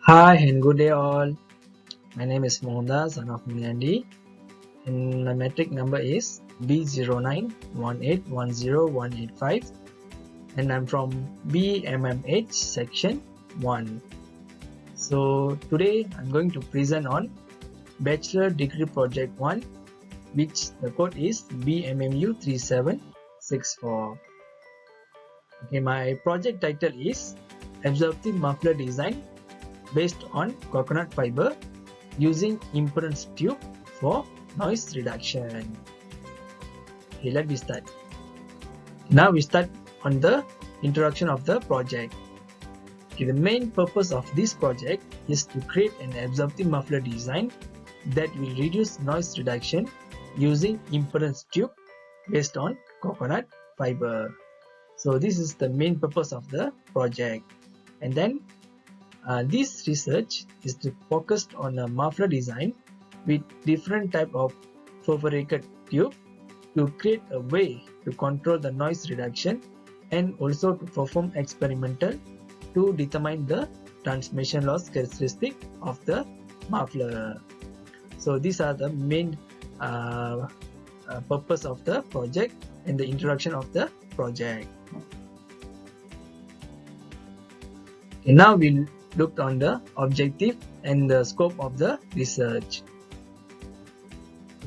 Hi and good day all. My name is Mohandas, son of Munyandi, and my metric number is B0918101185, and I'm from BMMH section 1. So today I'm going to present on Bachelor Degree Project 1, which the code is Bmmu 3764. Okay, my project title is Absorptive Muffler Design based on coconut fiber using impedance tube for noise reduction. Okay, let me start. Now we start on the introduction of the project. Okay, the main purpose of this project is to create an absorptive muffler design that will reduce noise reduction using impedance tube based on coconut fiber. So this is the main purpose of the project. And then this research is to focus on a muffler design with different type of perforated tube to create a way to control the noise reduction and also to perform experimental to determine the transmission loss characteristic of the muffler. So these are the main purpose of the project and the introduction of the project. Okay, now we'll look on the objective and the scope of the research.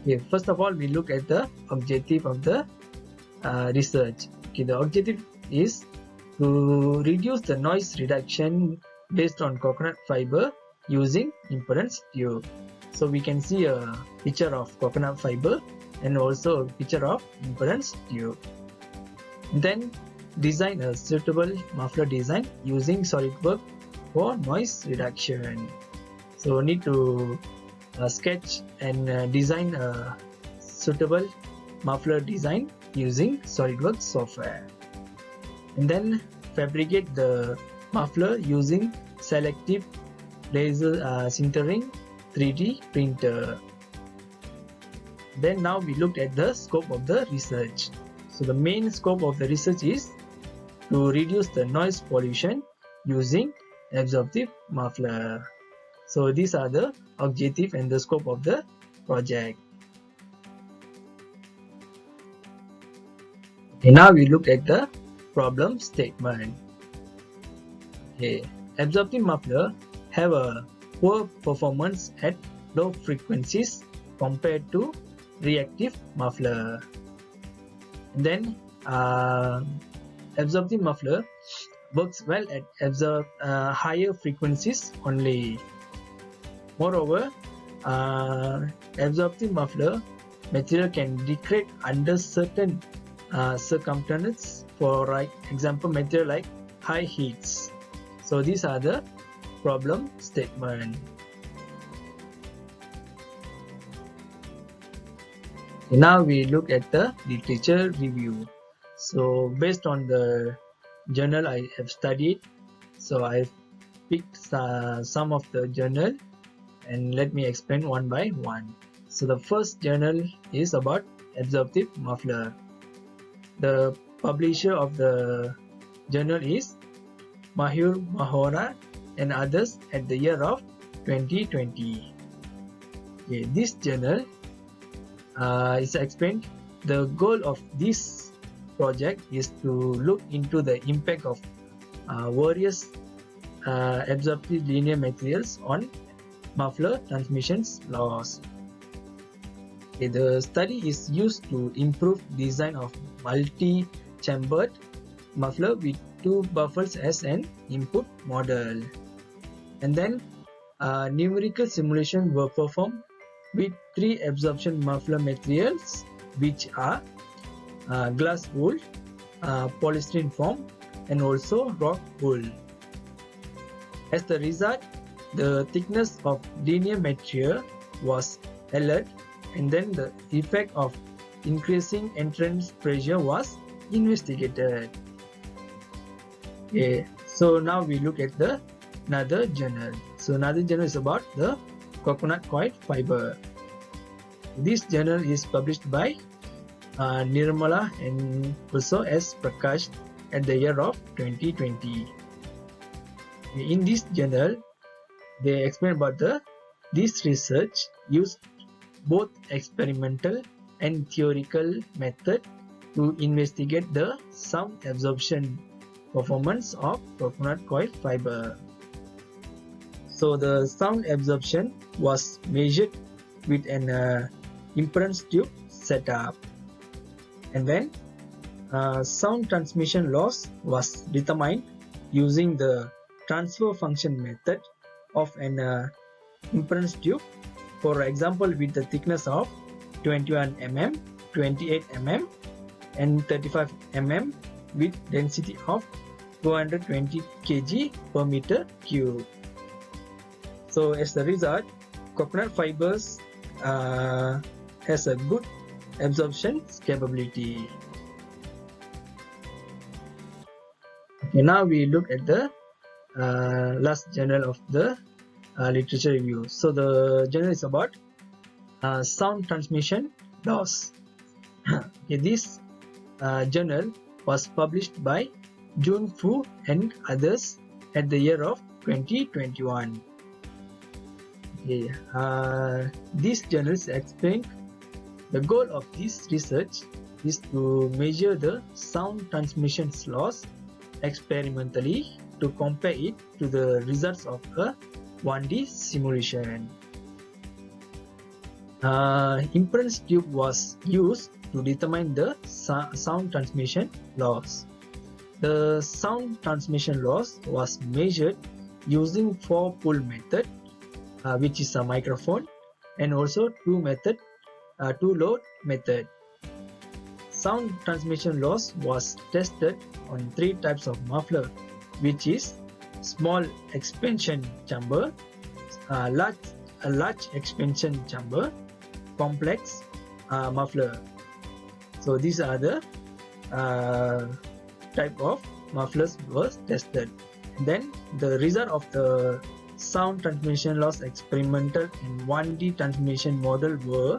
Okay, first of all, we look at the objective of the research. Okay, the objective is to reduce the noise reduction based on coconut fiber using impedance tube. So we can see a picture of coconut fiber and also a picture of impedance tube. Then design a suitable muffler design using SolidWorks for noise reduction. So need to sketch and design a suitable muffler design using SolidWorks software, and then fabricate the muffler using selective laser sintering 3D printer. Then now we look at the scope of the research. So the main scope of the research is to reduce the noise pollution using absorptive muffler. So these are the objective and the scope of the project. Okay, now we look at the problem statement. Okay, absorptive muffler have a poor performance at low frequencies compared to reactive muffler. And then absorptive muffler works well at higher frequencies only. Moreover, absorptive muffler material can degrade under certain circumstances, for example material like high heats. So these are the problem statement. Now we look at the literature review. So based on the journal I have studied, so I've picked some of the journal and let me explain one by one. So the first journal is about absorptive muffler. The publisher of the journal is Mahur Mahora and others at the year of 2020. Okay, this journal is explained. The goal of this project is to look into the impact of various absorptive linear materials on muffler transmissions loss. Okay, the study is used to improve design of multi-chambered muffler with two buffers as an input model, and then numerical simulations were performed with three absorption muffler materials, which are glass wool, polystyrene foam, and also rock wool. As the result, the thickness of linear material was alert, and then the effect of increasing entrance pressure was investigated. Okay, so now we look at another journal. So another journal is about the coconut coir fiber. This journal is published by Nirmala and also S. Prakash at the year of 2020. In this journal, they explain about this research used both experimental and theoretical method to investigate the sound absorption performance of coconut coir fiber. So the sound absorption was measured with an impedance tube setup, and then sound transmission loss was determined using the transfer function method of an impedance tube, for example with the thickness of 21 mm, 28 mm and 35 mm with density of 220 kg per meter cube. So as a result, coconut fibers has a good absorption capability. Okay, now we look at the last journal of the literature review. So the journal is about sound transmission loss. Okay, this journal was published by Jun Fu and others at the year of 2021. Okay, these journals explain the goal of this research is to measure the sound transmission loss experimentally to compare it to the results of a 1D simulation. Impedance tube was used to determine the sound transmission loss. The sound transmission loss was measured using 4-pull method, which is a microphone, and also 2-load method. Sound transmission loss was tested on 3 types of muffler, which is small expansion chamber, large expansion chamber, complex muffler. So these are the type of mufflers was tested. And then the result of the sound transmission loss experimental and 1D transmission model were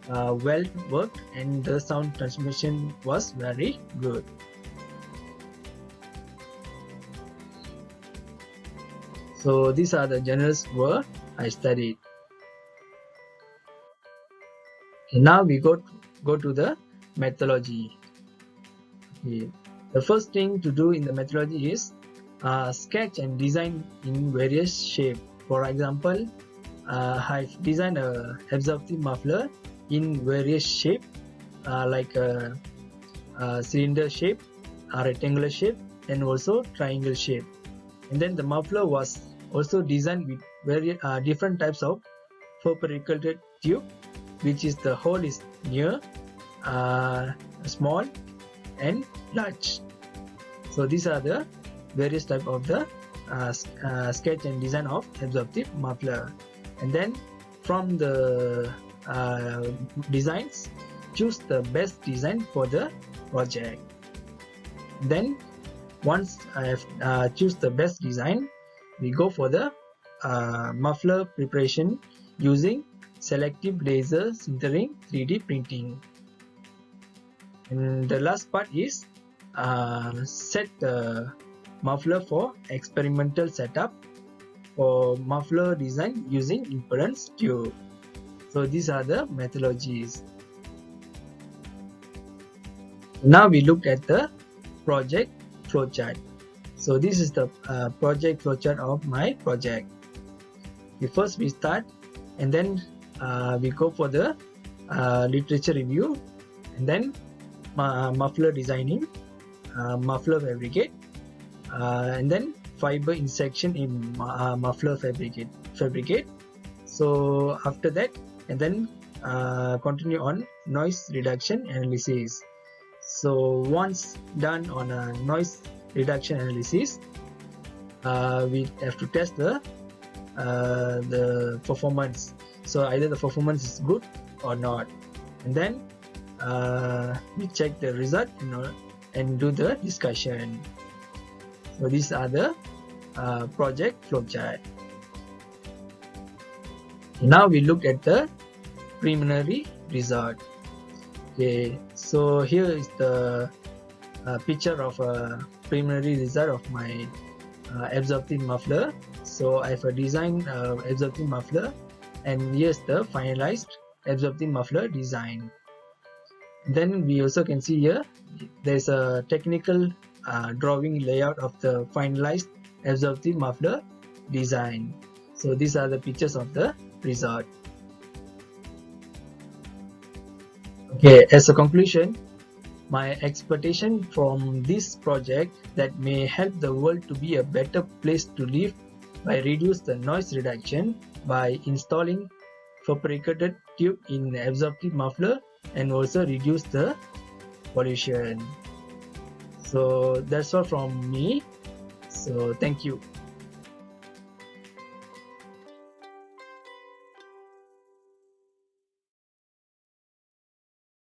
well worked, and the sound transmission was very good. So these are the journals where I studied. Okay, now we go to the methodology. Okay. The first thing to do in the methodology is sketch and design in various shapes. For example, I've designed a absorptive muffler in various shapes, like a cylinder shape, a rectangular shape, and also triangle shape. And then the muffler was also designed with very different types of fabricated tube, which is the hole is near, small, and large. So these are the various type of the sketch and design of absorptive muffler. And then from the designs, choose the best design for the project. Then once I have choose the best design, we go for the muffler preparation using selective laser sintering 3D printing. And the last part is set the muffler for experimental setup for muffler design using impedance tube. So these are the methodologies. Now we look at the project flowchart. So this is the project flowchart of my project. Okay, first we start, and then we go for the literature review, and then muffler designing, muffler fabricate, and then fiber insertion in muffler fabricate. So after that, and then continue on noise reduction analysis. So once done on a noise reduction analysis, we have to test the performance. So either the performance is good or not, and then we check the result, and do the discussion. So these are the project flowchart. Now we look at the preliminary result. Okay, so here is the picture of a preliminary result of my absorptive muffler. So So I've designed absorptive muffler, and here's the finalized absorptive muffler design. Then we also can see here there's a technical drawing layout of the finalized absorptive muffler design. So these are the pictures of the result. Okay, as a conclusion, my expectation from this project that may help the world to be a better place to live by reduce the noise reduction by installing fabricated tube in absorptive muffler and also reduce the pollution. So that's all from me. So thank you.